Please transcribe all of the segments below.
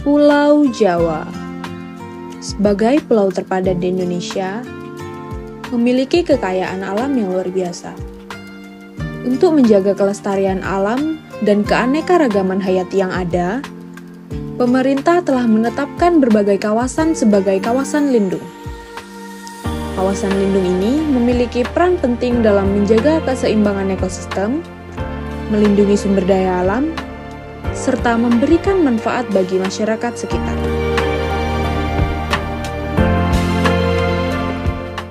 Pulau Jawa sebagai pulau terpadat di Indonesia memiliki kekayaan alam yang luar biasa. Untuk menjaga kelestarian alam dan keanekaragaman hayati yang ada, pemerintah telah menetapkan berbagai kawasan sebagai kawasan lindung. Kawasan lindung ini memiliki peran penting dalam menjaga keseimbangan ekosistem, melindungi sumber daya alam, serta memberikan manfaat bagi masyarakat sekitar.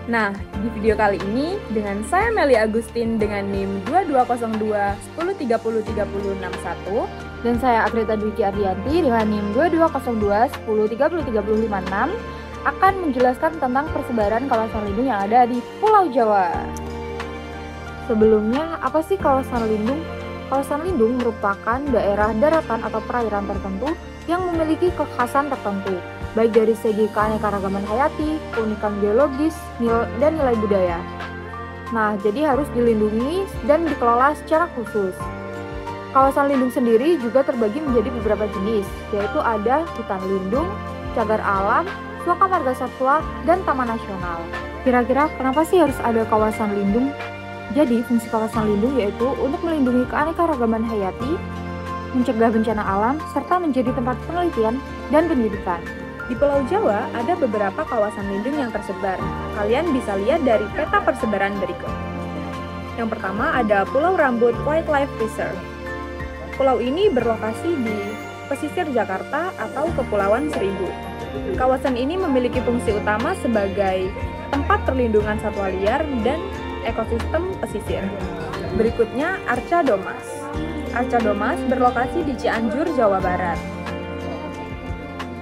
Nah, di video kali ini dengan saya Meli Agustin dengan NIM 2202 1030 3061 dan saya Agreta Dwiki Ardianti dengan NIM 2202 1030 3056 akan menjelaskan tentang persebaran kawasan lindung yang ada di Pulau Jawa. Sebelumnya, apa sih kawasan lindung? Kawasan lindung merupakan daerah daratan atau perairan tertentu yang memiliki kekhasan tertentu, baik dari segi keanekaragaman hayati, keunikan biologis, dan nilai budaya. Nah, jadi harus dilindungi dan dikelola secara khusus. Kawasan lindung sendiri juga terbagi menjadi beberapa jenis, yaitu ada hutan lindung, cagar alam, suaka marga satwa, dan taman nasional. Kira-kira kenapa sih harus ada kawasan lindung? Jadi, fungsi kawasan lindung yaitu untuk melindungi keanekaragaman hayati, mencegah bencana alam, serta menjadi tempat penelitian dan pendidikan. Di Pulau Jawa ada beberapa kawasan lindung yang tersebar. Kalian bisa lihat dari peta persebaran berikut. Yang pertama ada Pulau Rambut Wildlife Reserve. Pulau ini berlokasi di pesisir Jakarta atau Kepulauan Seribu. Kawasan ini memiliki fungsi utama sebagai tempat perlindungan satwa liar dan ekosistem pesisir. Berikutnya Arca Domas. Arca Domas berlokasi di Cianjur, Jawa Barat.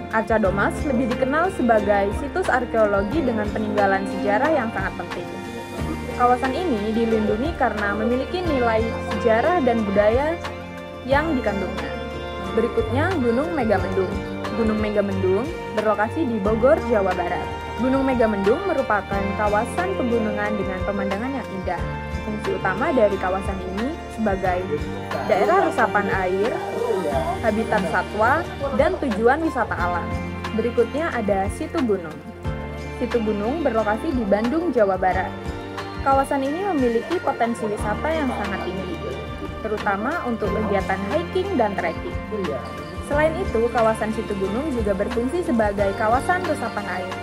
Arca Domas lebih dikenal sebagai situs arkeologi dengan peninggalan sejarah yang sangat penting. Kawasan ini dilindungi karena memiliki nilai sejarah dan budaya yang dikandungnya. Berikutnya Gunung Megamendung. Gunung Megamendung berlokasi di Bogor, Jawa Barat. Gunung Megamendung merupakan kawasan pegunungan dengan pemandangan yang indah. Fungsi utama dari kawasan ini sebagai daerah resapan air, habitat satwa, dan tujuan wisata alam. Berikutnya ada Situ Gunung. Situ Gunung berlokasi di Bandung, Jawa Barat. Kawasan ini memiliki potensi wisata yang sangat tinggi, terutama untuk kegiatan hiking dan trekking. Selain itu, kawasan Situ Gunung juga berfungsi sebagai kawasan resapan air.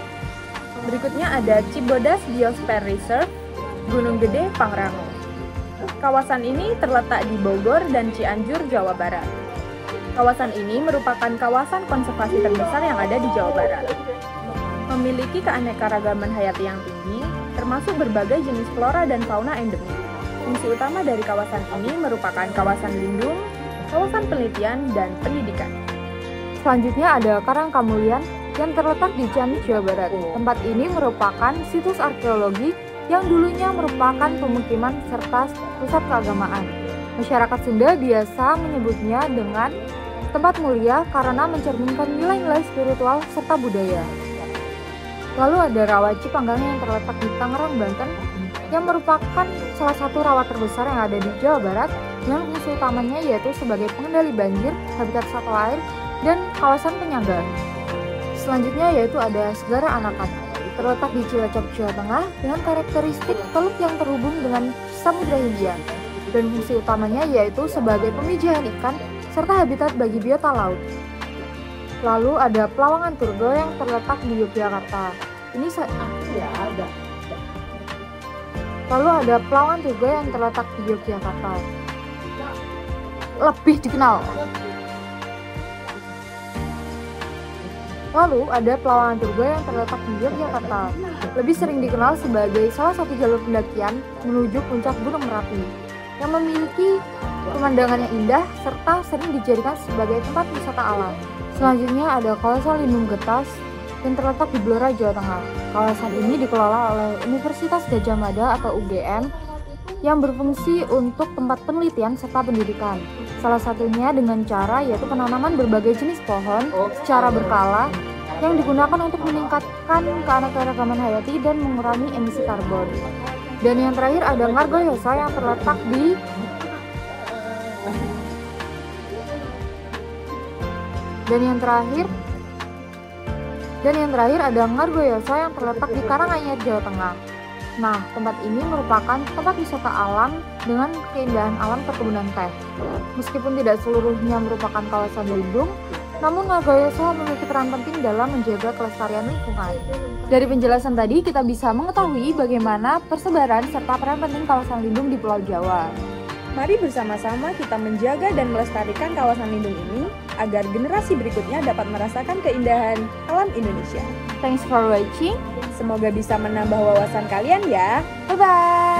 Berikutnya ada Cibodas Biosphere Reserve, Gunung Gede, Pangrango. Kawasan ini terletak di Bogor dan Cianjur, Jawa Barat. Kawasan ini merupakan kawasan konservasi terbesar yang ada di Jawa Barat. Memiliki keanekaragaman hayati yang tinggi, termasuk berbagai jenis flora dan fauna endemik. Fungsi utama dari kawasan ini merupakan kawasan lindung, kawasan penelitian, dan pendidikan. Selanjutnya ada Karangkamulian yang terletak di Ciamis, Jawa Barat. Tempat ini merupakan situs arkeologi yang dulunya merupakan pemukiman serta pusat keagamaan. Masyarakat Sunda biasa menyebutnya dengan tempat mulia karena mencerminkan nilai-nilai spiritual serta budaya. Lalu ada Rawa Cipanggang yang terletak di Tangerang, Banten, yang merupakan salah satu rawa terbesar yang ada di Jawa Barat, yang fungsi utamanya yaitu sebagai pengendali banjir, habitat satwa air, dan kawasan penyangga. Selanjutnya yaitu ada Segara Anakan, terletak di Cilacap, Jawa Tengah, dengan karakteristik teluk yang terhubung dengan Samudra Hindia, dan fungsi utamanya yaitu sebagai pemijahan ikan serta habitat bagi biota laut. Lalu ada Pelawangan Turgo yang terletak di Yogyakarta. Lalu ada Pelawangan Turgo yang terletak di Yogyakarta. Lebih dikenal. Lalu ada Pelawangan Turgo yang terletak di Yogyakarta. Lebih sering dikenal sebagai salah satu jalur pendakian menuju puncak Gunung Merapi, yang memiliki pemandangan yang indah serta sering dijadikan sebagai tempat wisata alam. Selanjutnya ada kawasan lindung Getas yang terletak di Blora, Jawa Tengah. Kawasan ini dikelola oleh Universitas Gadjah Mada atau UGM yang berfungsi untuk tempat penelitian serta pendidikan. Salah satunya dengan cara yaitu penanaman berbagai jenis pohon secara berkala yang digunakan untuk meningkatkan keanekaragaman hayati dan mengurangi emisi karbon. Dan yang terakhir ada Ngargoyosa yang terletak di Dan yang terakhir ada Ngargoyoso yang terletak di Karanganyar, Jawa Tengah. Nah, tempat ini merupakan tempat wisata alam dengan keindahan alam perkebunan teh. Meskipun tidak seluruhnya merupakan kawasan lindung, namun Ngargoyoso memiliki peran penting dalam menjaga kelestarian lingkungan. Dari penjelasan tadi, kita bisa mengetahui bagaimana persebaran serta peran penting kawasan lindung di Pulau Jawa. Mari bersama-sama kita menjaga dan melestarikan kawasan lindung ini agar generasi berikutnya dapat merasakan keindahan alam Indonesia. Thanks for watching. Semoga bisa menambah wawasan kalian ya. Bye-bye.